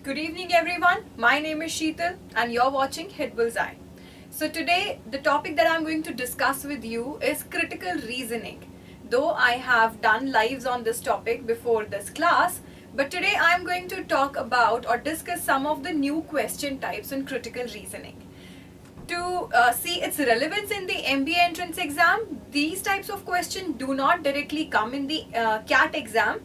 Good evening everyone, my name is Sheetal and you're watching Hitbullseye. So today the topic that I'm going to discuss with you is critical reasoning. Though I have done lives on this topic before this class, but today I'm going to talk about or discuss some of the new question types in critical reasoning. To see its relevance in the MBA entrance exam, these types of questions do not directly come in the CAT exam.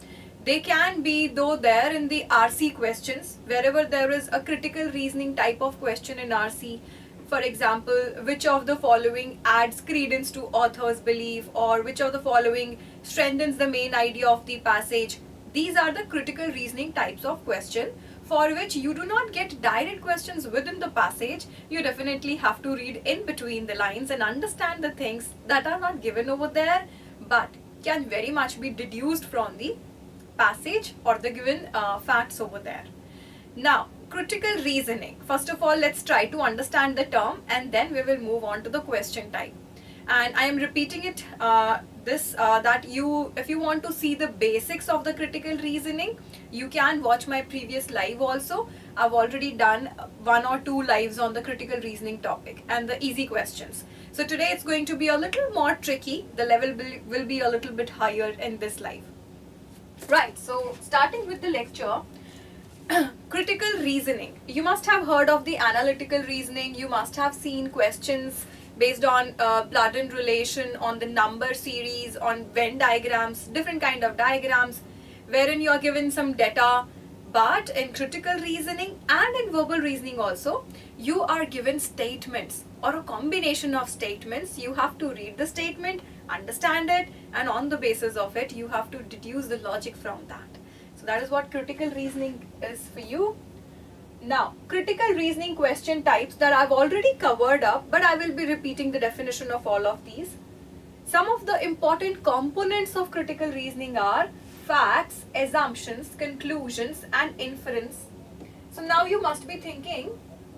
They can be though there in the RC questions, wherever there is a critical reasoning type of question in RC. For example, which of the following adds credence to author's belief, or which of the following strengthens the main idea of the passage. These are the critical reasoning types of question for which you do not get direct questions within the passage. You definitely have to read in between the lines and understand the things that are not given over there but can very much be deduced from the passage or the given facts over there. Now, critical reasoning. First of all, let's try to understand the term and then we will move on to the question type. And I am repeating it that if you want to see the basics of the critical reasoning, you can watch my previous live also. I've already done 1 or 2 lives on the critical reasoning topic and the easy questions. So today it's going to be a little more tricky. The level will be a little bit higher in this live. Right, so starting with the lecture, critical reasoning. You must have heard of the analytical reasoning. You must have seen questions based on blood and relation, on the number series, on Venn diagrams, different kind of diagrams, wherein you are given some data. But in critical reasoning and in verbal reasoning also, you are given statements or a combination of statements. You have to read the statement, understand it, and on the basis of it, you have to deduce the logic from that. So that is what critical reasoning is for you. Now, critical reasoning question types that I've already covered up, but I will be repeating the definition of all of these. Some of the important components of critical reasoning are facts, assumptions, conclusions, and inference. So now you must be thinking,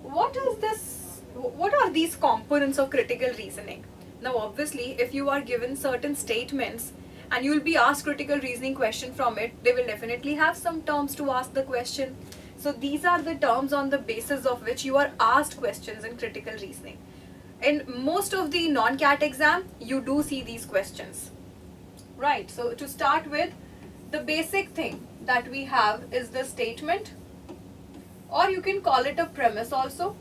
what are these components of critical reasoning? Now obviously, if you are given certain statements and you will be asked critical reasoning question from it, they will definitely have some terms to ask the question. So these are the terms on the basis of which you are asked questions in critical reasoning. In most of the non-CAT exam, you do see these questions. Right, so to start with, the basic thing that we have is the statement, or you can call it a premise also.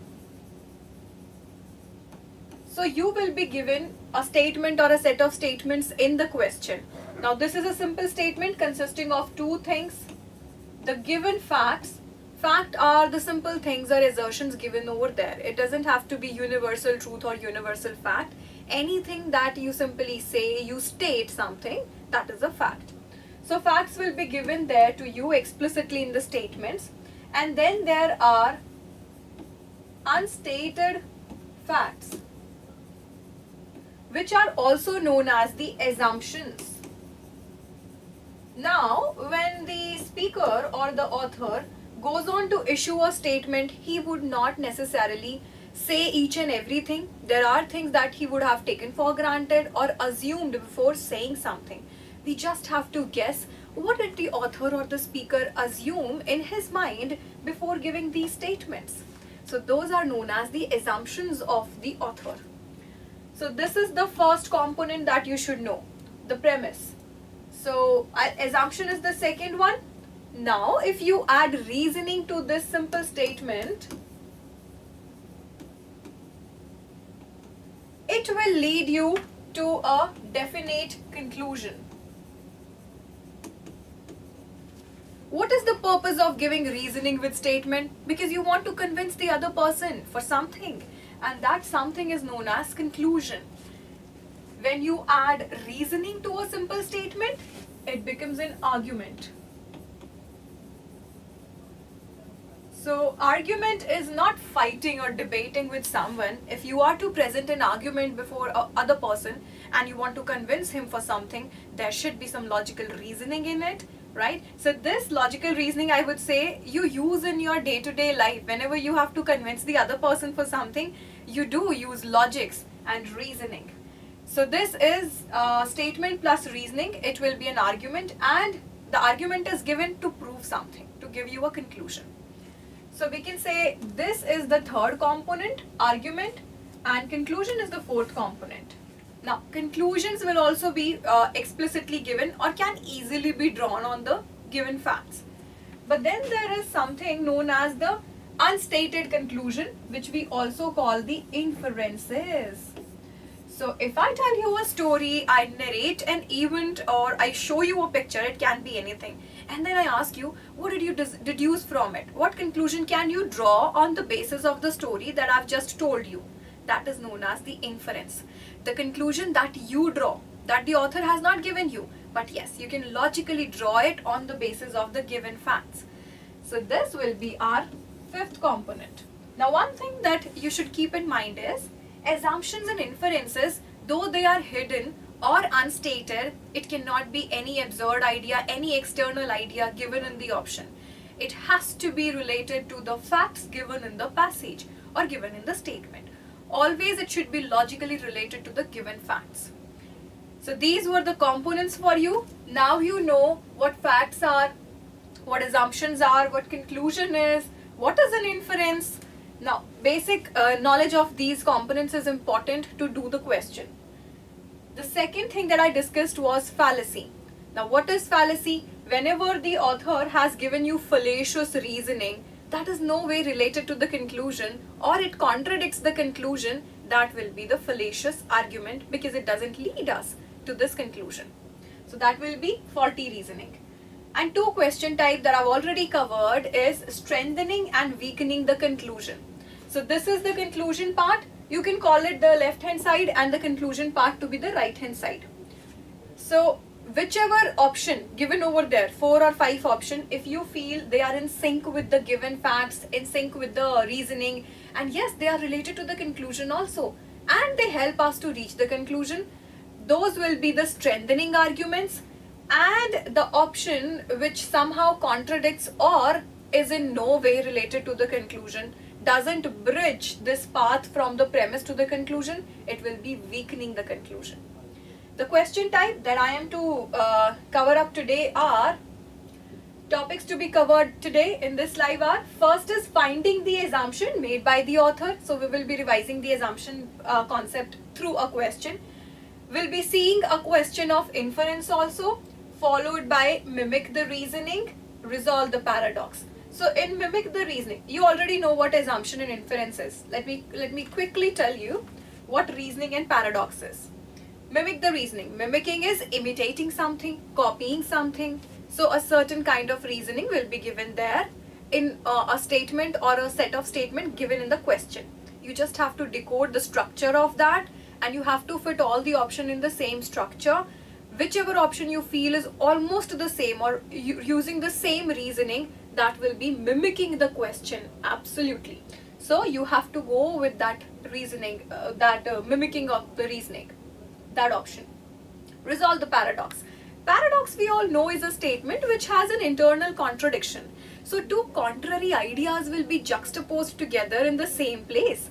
So you will be given a statement or a set of statements in the question. Now this is a simple statement consisting of 2 things. The given facts. Fact are the simple things or assertions given over there. It doesn't have to be universal truth or universal fact. Anything that you simply say, you state something, that is a fact. So facts will be given there to you explicitly in the statements. And then there are unstated facts, which are also known as the assumptions. Now, when the speaker or the author goes on to issue a statement, he would not necessarily say each and everything. There are things that he would have taken for granted or assumed before saying something. We just have to guess what did the author or the speaker assume in his mind before giving these statements. So those are known as the assumptions of the author. So this is the first component that you should know, the premise. So assumption is the second one. Now, if you add reasoning to this simple statement, it will lead you to a definite conclusion. What is the purpose of giving reasoning with statement? Because you want to convince the other person for something, and that something is known as conclusion. When you add reasoning to a simple statement, it becomes an argument. So argument is not fighting or debating with someone. If you are to present an argument before other person and you want to convince him for something, there should be some logical reasoning in it, right? So this logical reasoning, I would say, you use in your day-to-day life. Whenever you have to convince the other person for something, you do use logics and reasoning. So this is statement plus reasoning. It will be an argument, and the argument is given to prove something, to give you a conclusion. So we can say this is the third component, argument, and conclusion is the fourth component. Now, conclusions will also be explicitly given or can easily be drawn on the given facts. But then there is something known as the unstated conclusion, which we also call the inferences. So if I tell you a story, I narrate an event, or I show you a picture, it can be anything, and then I ask you, what did you deduce from it? What conclusion can you draw on the basis of the story that I've just told you? That is known as the inference. The conclusion that you draw, that the author has not given you, but yes, you can logically draw it on the basis of the given facts. So this will be our fifth component. Now, one thing that you should keep in mind is assumptions and inferences, though they are hidden or unstated, it cannot be any absurd idea, any external idea given in the option. It has to be related to the facts given in the passage or given in the statement. Always it should be logically related to the given facts. So these were the components for you. Now you know what facts are, what assumptions are, what conclusion is, what is an inference. Now, basic knowledge of these components is important to do the question. The second thing that I discussed was fallacy. Now, what is fallacy? Whenever the author has given you fallacious reasoning that is no way related to the conclusion, or it contradicts the conclusion, that will be the fallacious argument because it doesn't lead us to this conclusion. So that will be faulty reasoning. And two question type that I've already covered is strengthening and weakening the conclusion. So this is the conclusion part. You can call it the left hand side and the conclusion part to be the right hand side. So whichever option given over there, 4 or 5 option, if you feel they are in sync with the given facts, in sync with the reasoning, and yes, they are related to the conclusion also, and they help us to reach the conclusion, those will be the strengthening arguments. And the option which somehow contradicts or is in no way related to the conclusion, doesn't bridge this path from the premise to the conclusion, it will be weakening the conclusion. The question type that I am to cover up today are topics to be covered today in this live hour. First is finding the assumption made by the author. So we will be revising the assumption concept through a question. We'll be seeing a question of inference also, followed by mimic the reasoning, resolve the paradox. So in mimic the reasoning, you already know what assumption and inference is. Let me quickly tell you what reasoning and paradox is. Mimic the reasoning. Mimicking is imitating something, copying something. So a certain kind of reasoning will be given there in a statement or a set of statement given in the question. You just have to decode the structure of that, and you have to fit all the option in the same structure. Whichever option you feel is almost the same or using the same reasoning, that will be mimicking the question. Absolutely. So you have to go with that reasoning, mimicking of the reasoning, that option. Resolve the paradox. Paradox, we all know, is a statement which has an internal contradiction. So two contrary ideas will be juxtaposed together in the same place.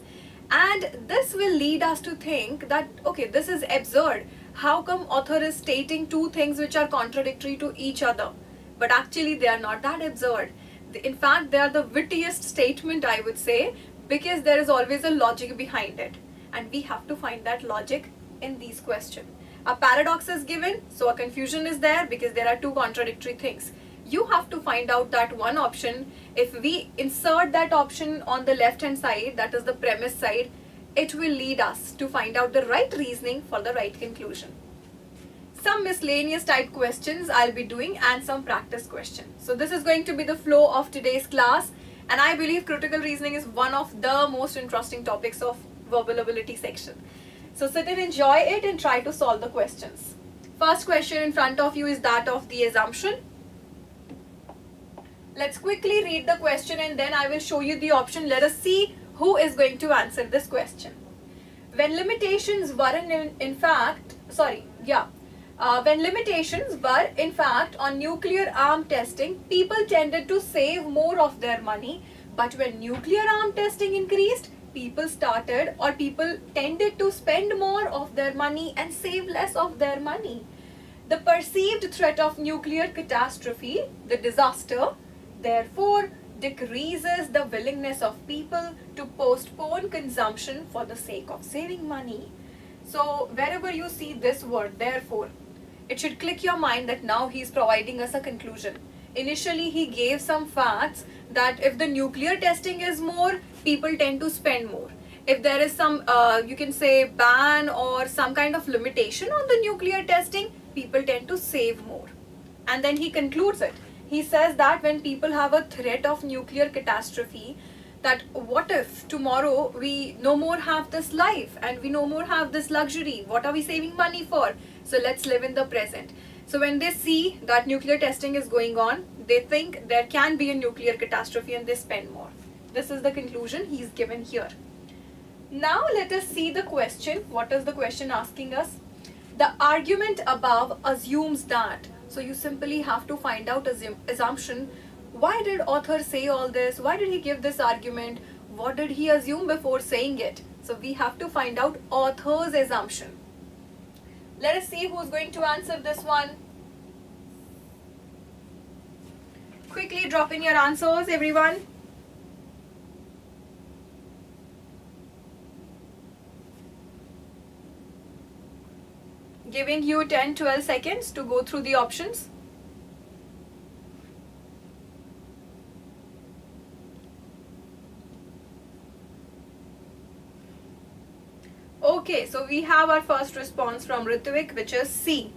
And this will lead us to think that, okay, this is absurd. How come author is stating two things which are contradictory to each other? But actually they are not that absurd. In fact, they are the wittiest statement, I would say, because there is always a logic behind it. And we have to find that logic in these questions. A paradox is given, so a confusion is there because there are two contradictory things. You have to find out that one option. If we insert that option on the left hand side, that is the premise side, it will lead us to find out the right reasoning for the right conclusion. Some miscellaneous type questions I'll be doing and some practice questions. So this is going to be the flow of today's class, and I believe critical reasoning is one of the most interesting topics of verbal ability section. So sit and enjoy it and try to solve the questions. First question in front of you is that of the assumption. Let's quickly read the question and then I will show you the option. Let us see who is going to answer this question. When limitations were in fact on nuclear arm testing, people tended to save more of their money. But when nuclear arm testing increased, people tended to spend more of their money and save less of their money. The perceived threat of nuclear catastrophe, the disaster, therefore decreases the willingness of people to postpone consumption for the sake of saving money. So wherever you see this word, therefore, it should click your mind that now he's providing us a conclusion. Initially, he gave some facts that if the nuclear testing is more, people tend to spend more. If there is some, you can say, ban or some kind of limitation on the nuclear testing, people tend to save more. And then he concludes it. He says that when people have a threat of nuclear catastrophe, that what if tomorrow we no more have this life and we no more have this luxury? What are we saving money for? So let's live in the present. So when they see that nuclear testing is going on, they think there can be a nuclear catastrophe and they spend more. This is the conclusion he's given here. Now let us see the question. What is the question asking us? The argument above assumes that. So you simply have to find out assumption. Why did author say all this? Why did he give this argument? What did he assume before saying it? So we have to find out author's assumption. Let us see who's going to answer this one. Quickly drop in your answers, everyone. Giving you 10-12 seconds to go through the options. Okay, so we have our first response from Ritvik, which is C.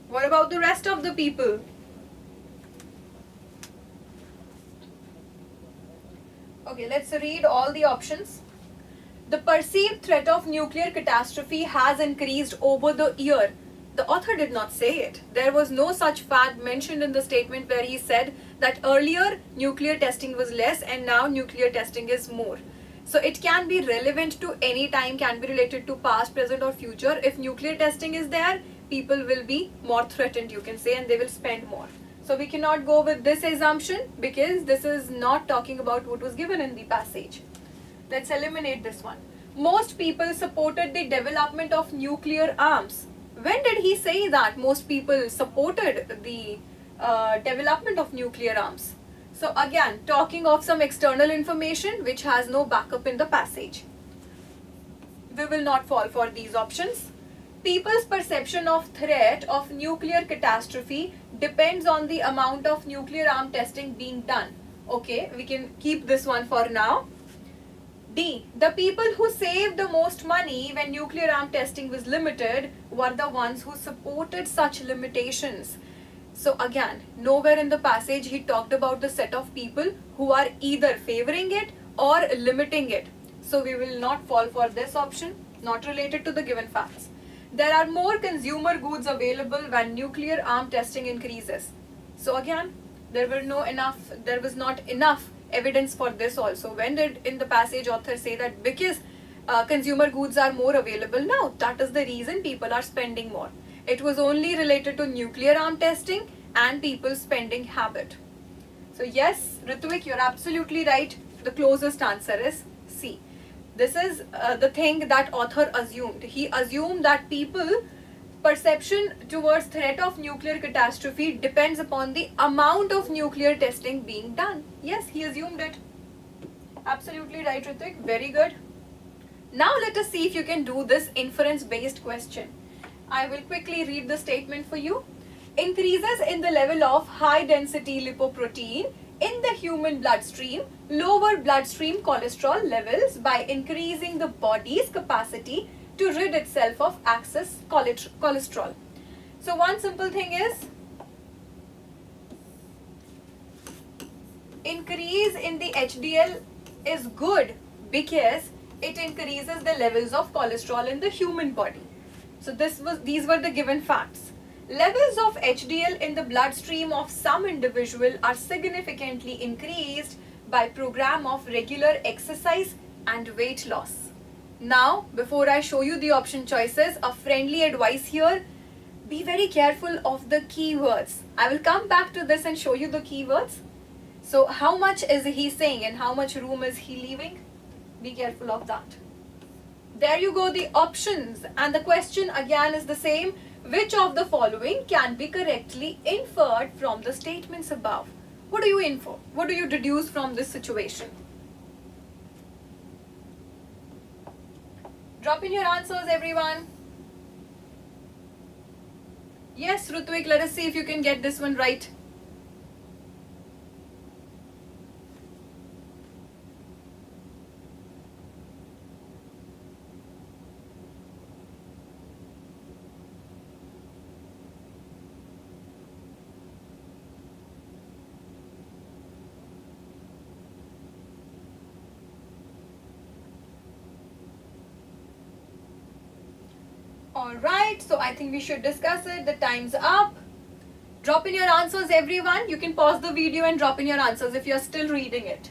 What about the rest of the people? Okay, let's read all the options. The perceived threat of nuclear catastrophe has increased over the year. The author did not say it. There was no such fact mentioned in the statement where he said that earlier nuclear testing was less and now nuclear testing is more. So it can be relevant to any time, can be related to past, present or future. If nuclear testing is there, people will be more threatened, you can say, and they will spend more. So we cannot go with this assumption because this is not talking about what was given in the passage. Let's eliminate this one. Most people supported the development of nuclear arms. When did he say that most people supported the development of nuclear arms? So again, talking of some external information which has no backup in the passage. We will not fall for these options. People's perception of threat of nuclear catastrophe depends on the amount of nuclear arm testing being done. Okay, we can keep this one for now. D. The people who saved the most money when nuclear arm testing was limited were the ones who supported such limitations. So again, nowhere in the passage he talked about the set of people who are either favoring it or limiting it. So we will not fall for this option, not related to the given facts. There are more consumer goods available when nuclear arm testing increases. So again, there was not enough evidence for this also. When did in the passage author say that because consumer goods are more available now, that is the reason people are spending more? It was only related to nuclear arm testing and people's spending habit. So yes, Ritvik, you're absolutely right. The closest answer is C. This is the thing that author assumed. He assumed that people perception towards threat of nuclear catastrophe depends upon the amount of nuclear testing being done. Yes, he assumed it. Absolutely right, Ritik. Very good. Now let us see if you can do this inference based question. I will quickly read the statement for you. Increases in the level of high density lipoprotein in the human bloodstream lower bloodstream cholesterol levels by increasing the body's capacity to rid itself of excess cholesterol. So one simple thing is, increase in the HDL is good because it increases the levels of cholesterol in the human body. So these were the given facts. Levels of HDL in the bloodstream of some individual are significantly increased by program of regular exercise and weight loss. Now, before I show you the option choices, a friendly advice here, be very careful of the keywords. I will come back to this and show you the keywords. So how much is he saying and how much room is he leaving? Be careful of that. There you go, the options, and the question again is the same. Which of the following can be correctly inferred from the statements above? What do you infer? What do you deduce from this situation? Drop in your answers, everyone. Yes, Rutvik, let us see if you can get this one right. Alright, so I think we should discuss it. The time's up. Drop in your answers, everyone. You can pause the video and drop in your answers if you're still reading it.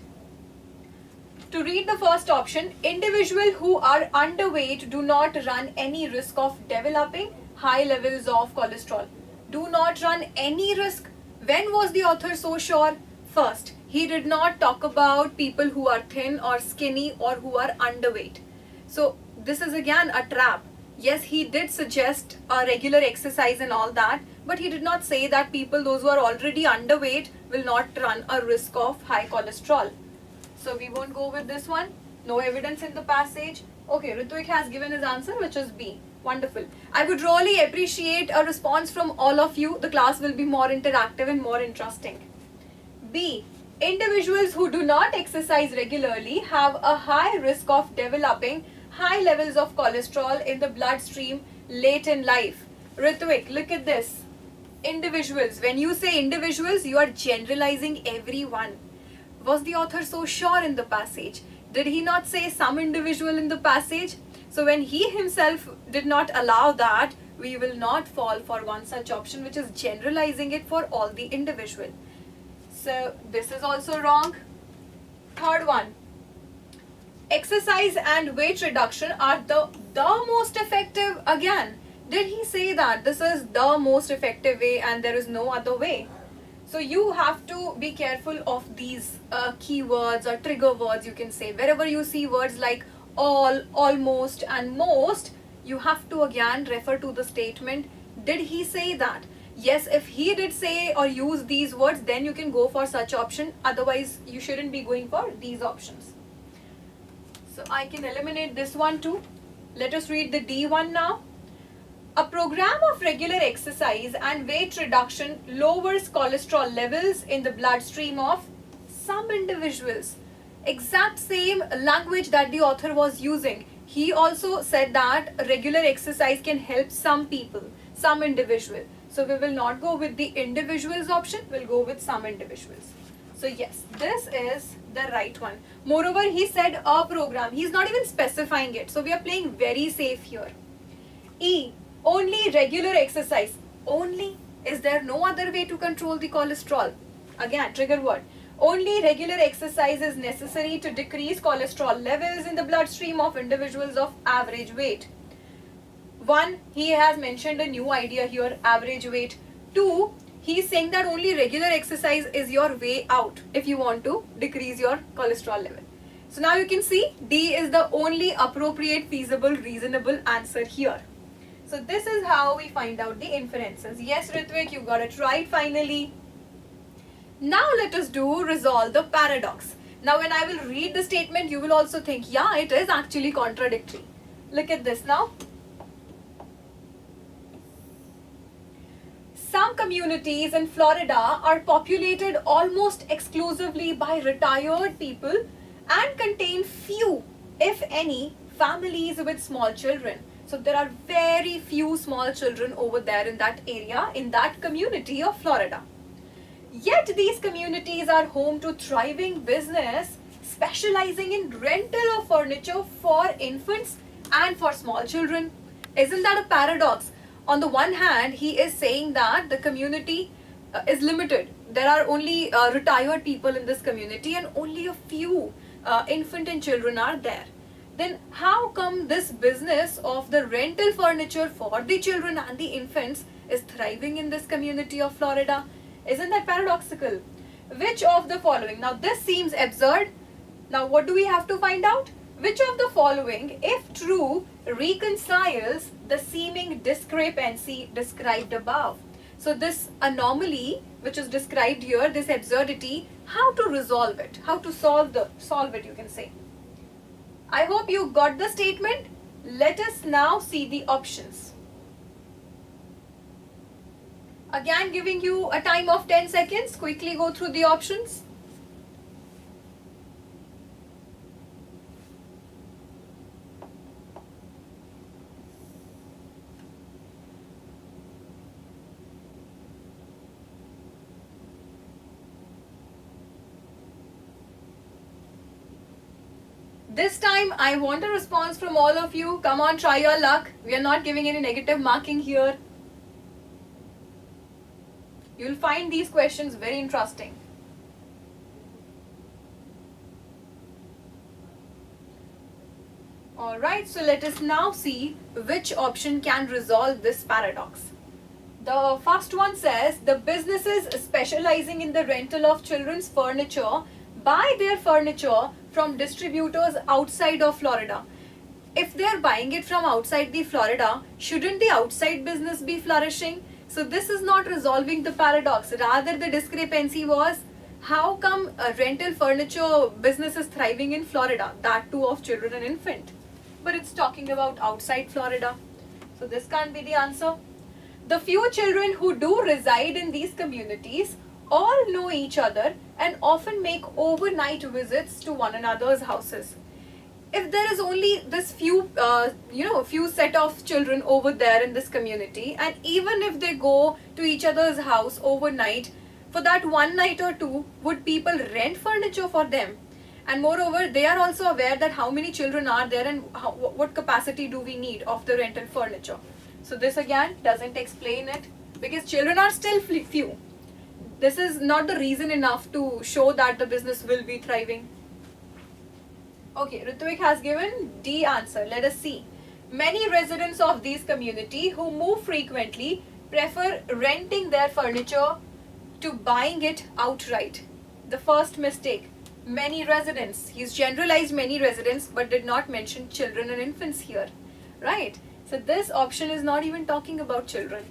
To read the first option, individuals who are underweight do not run any risk of developing high levels of cholesterol. Do not run any risk. When was the author so sure? First, he did not talk about people who are thin or skinny or who are underweight. So this is again a trap. Yes, he did suggest a regular exercise and all that, but he did not say that people, those who are already underweight, will not run a risk of high cholesterol. So we won't go with this one. No evidence in the passage. Okay, Ritvik has given his answer, which is B. Wonderful. I would really appreciate a response from all of you. The class will be more interactive and more interesting. B. Individuals who do not exercise regularly have a high risk of developing high levels of cholesterol in the bloodstream late in life. Ritvik, look at this. Individuals. When you say individuals, you are generalizing everyone. Was the author so sure in the passage? Did he not say some individual in the passage? So when he himself did not allow that, we will not fall for one such option, which is generalizing it for all the individual. So this is also wrong. Third one. Exercise and weight reduction are the most effective. Again, did he say that this is the most effective way and there is no other way? So you have to be careful of these keywords or trigger words, you can say. Wherever you see words like all, almost and most, you have to again refer to the statement. Did he say that? Yes, if he did say or use these words, then you can go for such option. Otherwise, you shouldn't be going for these options. So I can eliminate this one too. Let us read the D one now. A program of regular exercise and weight reduction lowers cholesterol levels in the bloodstream of some individuals. Exact same language that the author was using. He also said that regular exercise can help some people, some individual. So we will not go with the individuals option, we'll go with some individuals. So yes, this is the right one. Moreover, he said a program. He's not even specifying it. So we are playing very safe here. E. Only regular exercise. Only. Is there no other way to control the cholesterol? Again, trigger word. Only regular exercise is necessary to decrease cholesterol levels in the bloodstream of individuals of average weight. 1. He has mentioned a new idea here, average weight. 2. He's saying that only regular exercise is your way out if you want to decrease your cholesterol level. So now you can see D is the only appropriate, feasible, reasonable answer here. So this is how we find out the inferences. Yes, Ritvik, you got it right finally. Now let us resolve the paradox. Now when I will read the statement, you will also think, yeah, it is actually contradictory. Look at this now. Some communities in Florida are populated almost exclusively by retired people and contain few, if any, families with small children. So there are very few small children over there in that area, in that community of Florida. Yet these communities are home to thriving business specializing in rental of furniture for infants and for small children. Isn't that a paradox? On the one hand, he is saying that the community is limited. There are only retired people in this community and only a few infant and children are there. Then how come this business of the rental furniture for the children and the infants is thriving in this community of Florida? Isn't that paradoxical? Which of the following? Now this seems absurd. Now what do we have to find out? Which of the following, if true, reconciles the seeming discrepancy described above? So this anomaly which is described here, this absurdity, how to resolve it, how to solve it, you can say. I hope you got the statement. Let us now see the options. Again giving you a time of 10 seconds. Quickly go through the options. This time I want a response from all of you. Come on, try your luck. We are not giving any negative marking here. You'll find these questions very interesting. Alright, so let us now see which option can resolve this paradox. The first one says the businesses specializing in the rental of children's furniture buy their furniture from distributors outside of Florida. If they're buying it from outside the Florida, shouldn't the outside business be flourishing? So this is not resolving the paradox. Rather, the discrepancy was, how come a rental furniture business is thriving in Florida, that too of children and infant? But it's talking about outside Florida. So this can't be the answer. The few children who do reside in these communities all know each other and often make overnight visits to one another's houses. If there is only this few set of children over there in this community, and even if they go to each other's house overnight, for that one night or two, would people rent furniture for them? And moreover, they are also aware that how many children are there and what capacity do we need of the rental furniture. So this again doesn't explain it, because children are still few. This is not the reason enough to show that the business will be thriving. Okay, Ritvik has given D answer. Let us see. Many residents of these community who move frequently prefer renting their furniture to buying it outright. The first mistake. Many residents. He's generalized many residents but did not mention children and infants here. Right? So this option is not even talking about children.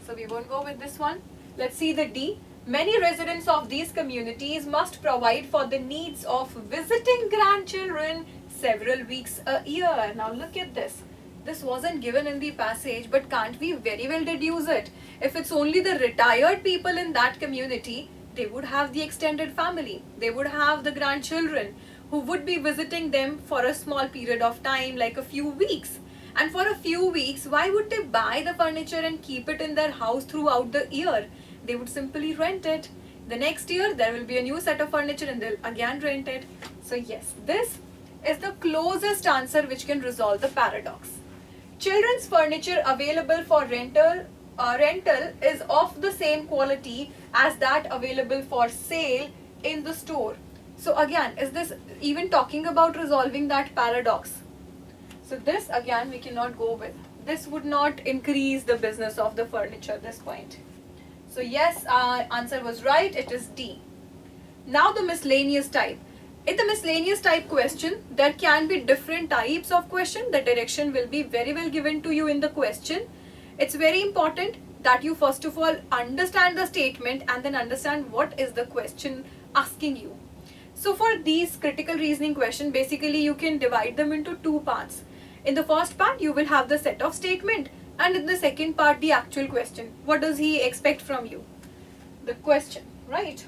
So we won't go with this one. Let's see the D. Many residents of these communities must provide for the needs of visiting grandchildren several weeks a year. Now look at this. This wasn't given in the passage, but can't we very well deduce it? If it's only the retired people in that community, they would have the extended family. They would have the grandchildren who would be visiting them for a small period of time, like a few weeks. And for a few weeks, why would they buy the furniture and keep it in their house throughout the year? They would simply rent it. The next year, there will be a new set of furniture and they'll again rent it. So yes, this is the closest answer which can resolve the paradox. Children's furniture available for rental is of the same quality as that available for sale in the store. So again, is this even talking about resolving that paradox? So this again we cannot go with. This would not increase the business of the furniture at this point. So yes, our answer was right. It is D. Now the miscellaneous type. In the miscellaneous type question, there can be different types of question. The direction will be very well given to you in the question. It's very important that you first of all understand the statement and then understand what is the question asking you. So for these critical reasoning questions, basically you can divide them into two parts. In the first part, you will have the set of statement, and in the second part, the actual question. What does he expect from you? The question, right?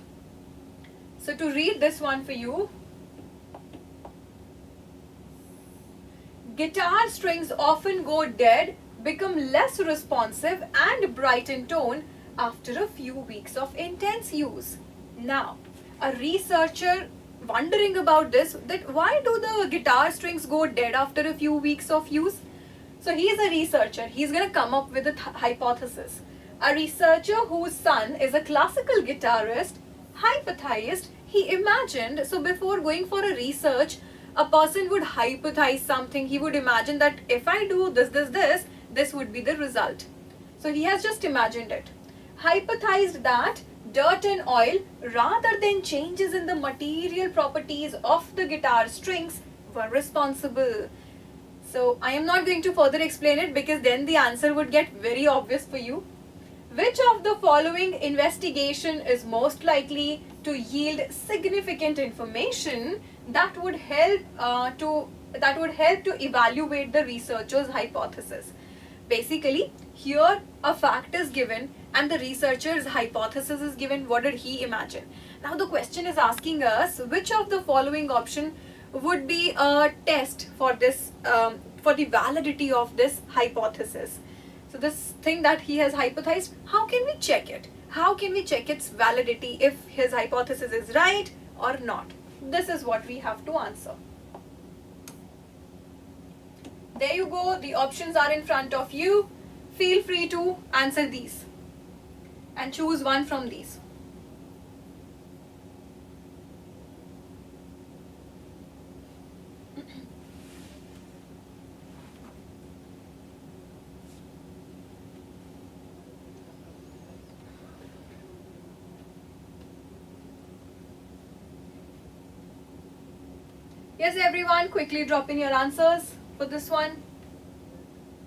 So to read this one for you. Guitar strings often go dead, become less responsive and bright in tone after a few weeks of intense use. Now, a researcher wondering about this, that why do the guitar strings go dead after a few weeks of use? So he is a researcher. He's going to come up with a hypothesis. A researcher whose son is a classical guitarist hypothesized, he imagined, so before going for a research, a person would hypothesize something. He would imagine that if I do this would be the result. So he has just imagined it. Hypothesized that dirt and oil, rather than changes in the material properties of the guitar strings, or responsible. So I am not going to further explain it because then the answer would get very obvious for you. Which of the following investigation is most likely to yield significant information that would help to evaluate the researcher's hypothesis? Basically, here a fact is given and the researcher's hypothesis is given. What did he imagine? Now the question is asking us which of the following option would be a test for this for the validity of this hypothesis. So this thing that he has hypothesized, how can we check it? How can we check its validity if his hypothesis is right or not? This is what we have to answer. There you go, the options are in front of you. Feel free to answer these and choose one from these. Yes, everyone, quickly drop in your answers for this one.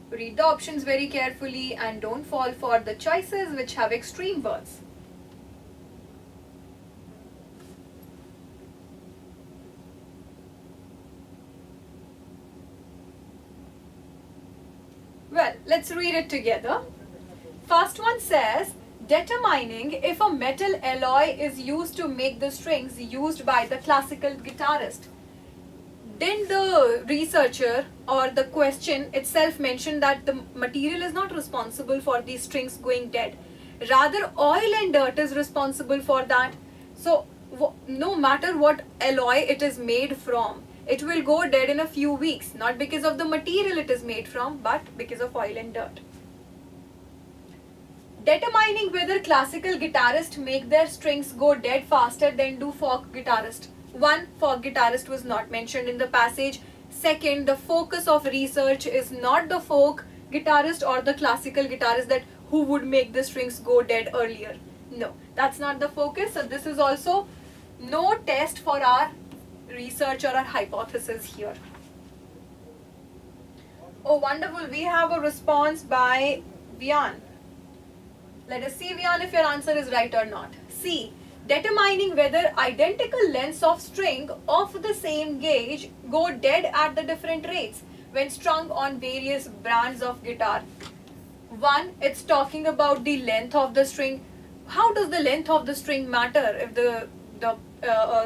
Read the options very carefully and don't fall for the choices which have extreme words. Well, let's read it together. First one says, determining if a metal alloy is used to make the strings used by the classical guitarist. Didn't the researcher or the question itself mention that the material is not responsible for these strings going dead? Rather, oil and dirt is responsible for that. So, no matter what alloy it is made from, it will go dead in a few weeks. Not because of the material it is made from, but because of oil and dirt. Determining whether classical guitarists make their strings go dead faster than do folk guitarists. One, folk guitarist was not mentioned in the passage. Second, the focus of research is not the folk guitarist or the classical guitarist that who would make the strings go dead earlier. No, that's not the focus. So this is also no test for our research or our hypothesis here. Oh, wonderful. We have a response by Vian. Let us see, Vian, if your answer is right or not. C. Determining whether identical lengths of string of the same gauge go dead at the different rates when strung on various brands of guitar. One, it's talking about the length of the string. How does the length of the string matter if the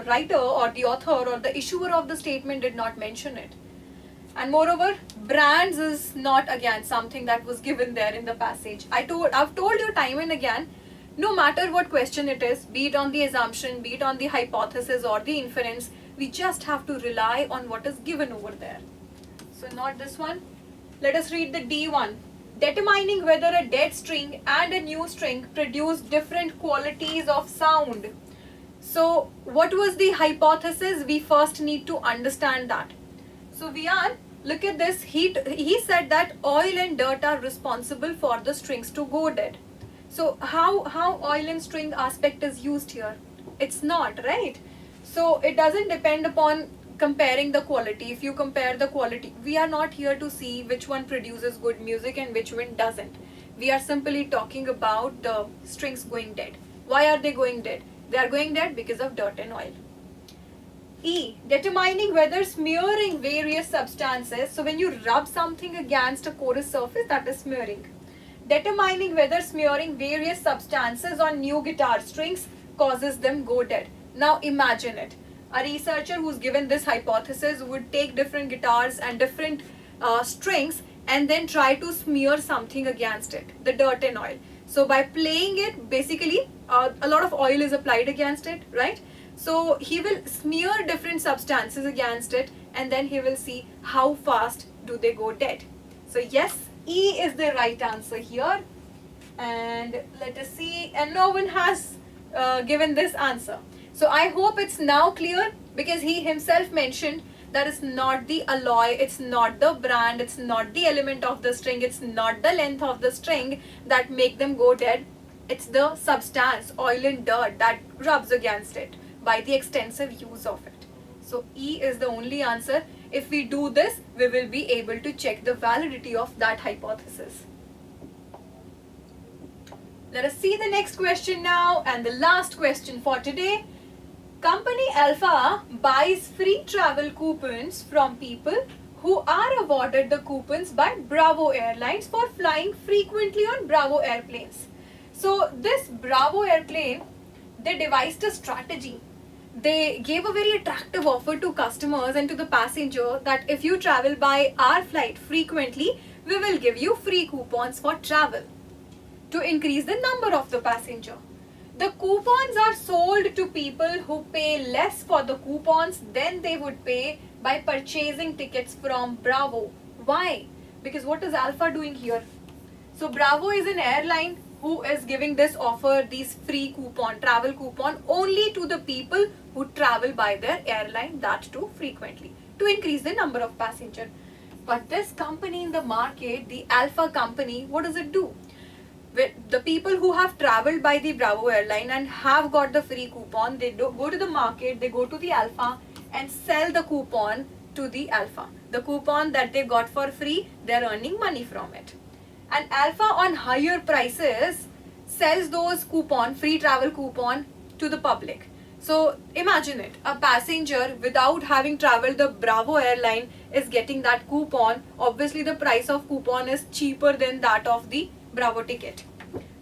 writer or the author or the issuer of the statement did not mention it? And moreover, brands is not again something that was given there in the passage. I've told you time and again, no matter what question it is, be it on the assumption, be it on the hypothesis or the inference, we just have to rely on what is given over there. So not this one. Let us read the D one. Determining whether a dead string and a new string produce different qualities of sound. So what was the hypothesis? We first need to understand that. So Vian, look at this. He said that oil and dirt are responsible for the strings to go dead. So how oil and string aspect is used here? It's not, right? So it doesn't depend upon comparing the quality. If you compare the quality, we are not here to see which one produces good music and which one doesn't. We are simply talking about the strings going dead. Why are they going dead? They are going dead because of dirt and oil. E. Determining whether smearing various substances. So when you rub something against a porous surface, that is smearing. Determining whether smearing various substances on new guitar strings causes them go dead. Now imagine it. A researcher who's given this hypothesis would take different guitars and different strings and then try to smear something against it, the dirt and oil. So by playing it, basically a lot of oil is applied against it, right? So he will smear different substances against it and then he will see how fast do they go dead. So yes, E is the right answer here. And let us see, and no one has given this answer. So I hope it's now clear because he himself mentioned that it's not the alloy, it's not the brand, it's not the element of the string, it's not the length of the string that make them go dead. It's the substance, oil and dirt that rubs against it by the extensive use of it. So E is the only answer. If we do this, we will be able to check the validity of that hypothesis. Let us see the next question now, and the last question for today. Company Alpha buys free travel coupons from people who are awarded the coupons by Bravo Airlines for flying frequently on Bravo airplanes. So this Bravo airplane, they devised a strategy. They gave a very attractive offer to customers and to the passenger that if you travel by our flight frequently, we will give you free coupons for travel to increase the number of the passenger. The coupons are sold to people who pay less for the coupons than they would pay by purchasing tickets from Bravo. Why? Because what is Alpha doing here? So Bravo is an airline who is giving this offer, these free coupon, travel coupon, only to the people who travel by their airline, that too frequently, to increase the number of passengers. But this company in the market, the Alpha company, what does it do? The people who have traveled by the Bravo airline and have got the free coupon, they go to the market, they go to the Alpha and sell the coupon to the Alpha. The coupon that they got for free, they are earning money from it. And Alpha on higher prices sells those coupon, free travel coupon, to the public. So imagine it, a passenger without having traveled the Bravo airline is getting that coupon. Obviously the price of coupon is cheaper than that of the Bravo ticket,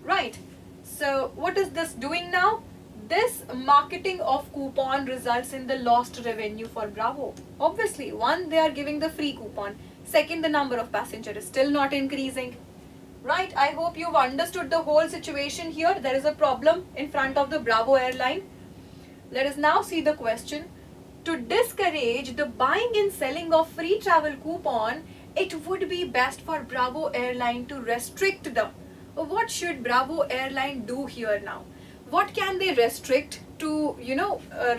right? So what is this doing now? This marketing of coupon results in the lost revenue for Bravo. Obviously, one, they are giving the free coupon. Second, the number of passengers is still not increasing, right? I hope you've understood the whole situation here. There is a problem in front of the Bravo airline. Let us now see the question. To discourage the buying and selling of free travel coupon, it would be best for Bravo airline to restrict the. What should Bravo airline do here now? What can they restrict to,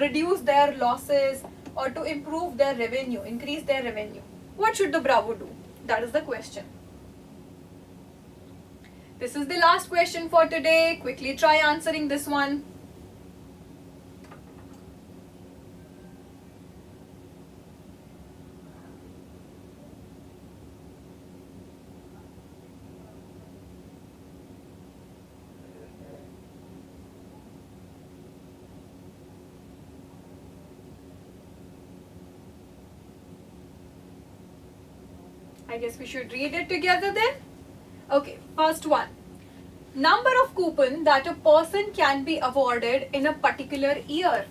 reduce their losses or to improve their revenue, increase their revenue? What should the Bravo do? That is the question. This is the last question for today. Quickly try answering this one. I guess we should read it together then. Okay, first one. Number of coupon that a person can be awarded in a particular year.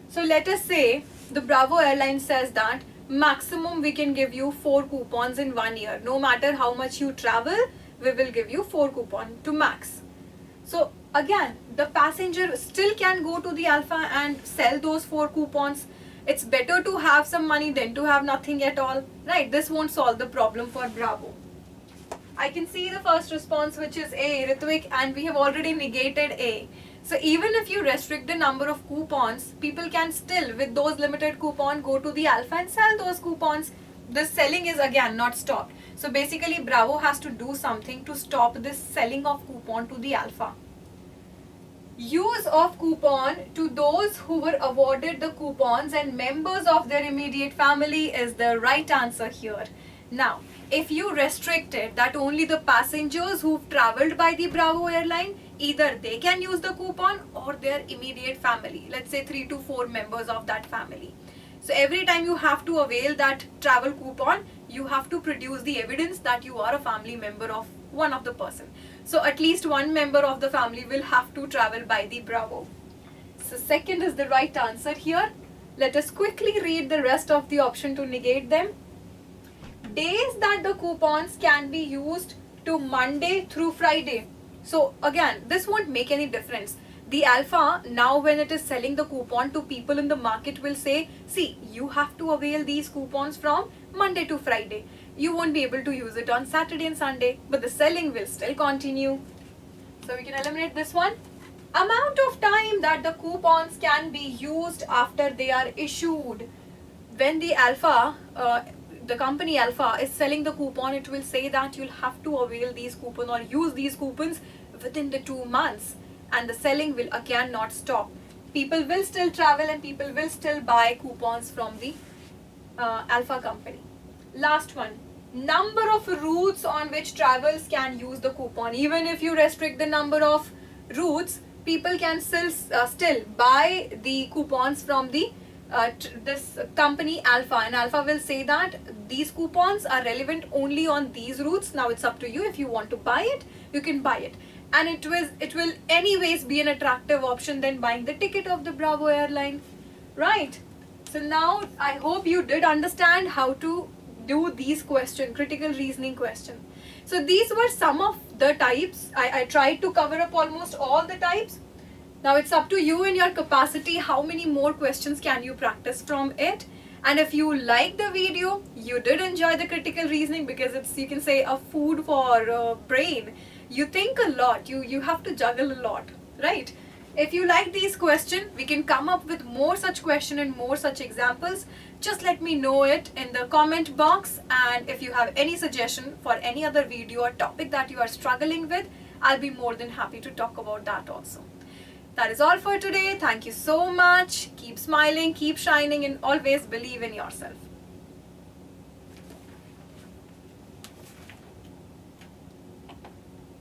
So let us say the Bravo airline says that maximum we can give you 4 coupons in 1 year. No matter how much you travel, we will give you 4 coupon to max. So again, the passenger still can go to the Alpha and sell those 4 coupons. It's better to have some money than to have nothing at all, right? This won't solve the problem for Bravo. I can see the first response, which is A, Ritvik, and we have already negated A. So even if you restrict the number of coupons, people can still, with those limited coupon, go to the Alpha and sell those coupons. The selling is again not stopped. So basically Bravo has to do something to stop this selling of coupon to the Alpha. Use of coupon to those who were awarded the coupons and members of their immediate family is the right answer here. Now, if you restrict it that only the passengers who've traveled by the Bravo airline, either they can use the coupon or their immediate family, let's say 3 to 4 members of that family. So every time you have to avail that travel coupon, you have to produce the evidence that you are a family member of one of the person. So at least one member of the family will have to travel by the Bravo. So second is the right answer here. Let us quickly read the rest of the option to negate them. Days that the coupons can be used to Monday through Friday. So again, this won't make any difference. The Alpha, now when it is selling the coupon to people in the market, will say, see, you have to avail these coupons from Monday to Friday. You won't be able to use it on Saturday and Sunday, but the selling will still continue. So we can eliminate this one. Amount of time that the coupons can be used after they are issued. When the Alpha, the company Alpha is selling the coupon, it will say that you'll have to avail these coupons or use these coupons within the 2 months. And the selling will again not stop. People will still travel and people will still buy coupons from the Alpha company. Last one, number of routes on which travelers can use the coupon. Even if you restrict the number of routes, people can still buy the coupons from the this company Alpha, and Alpha will say that these coupons are relevant only on these routes. Now it's up to you. If you want to buy it, you can buy it, and it will anyways be an attractive option than buying the ticket of the Bravo Airline, right? So now I hope you did understand how to do these critical reasoning question. So these were some of the types. I tried to cover up almost all the types. Now it's up to you in your capacity how many more questions can you practice from it. And if you like the video, you did enjoy the critical reasoning, because it's, you can say, a food for brain. You think a lot, you have to juggle a lot, right? If you like these questions, we can come up with more such question and more such examples. Just let me know it in the comment box, and if you have any suggestion for any other video or topic that you are struggling with, I'll be more than happy to talk about that also. That is all for today. Thank you so much. Keep smiling, keep shining, and always believe in yourself.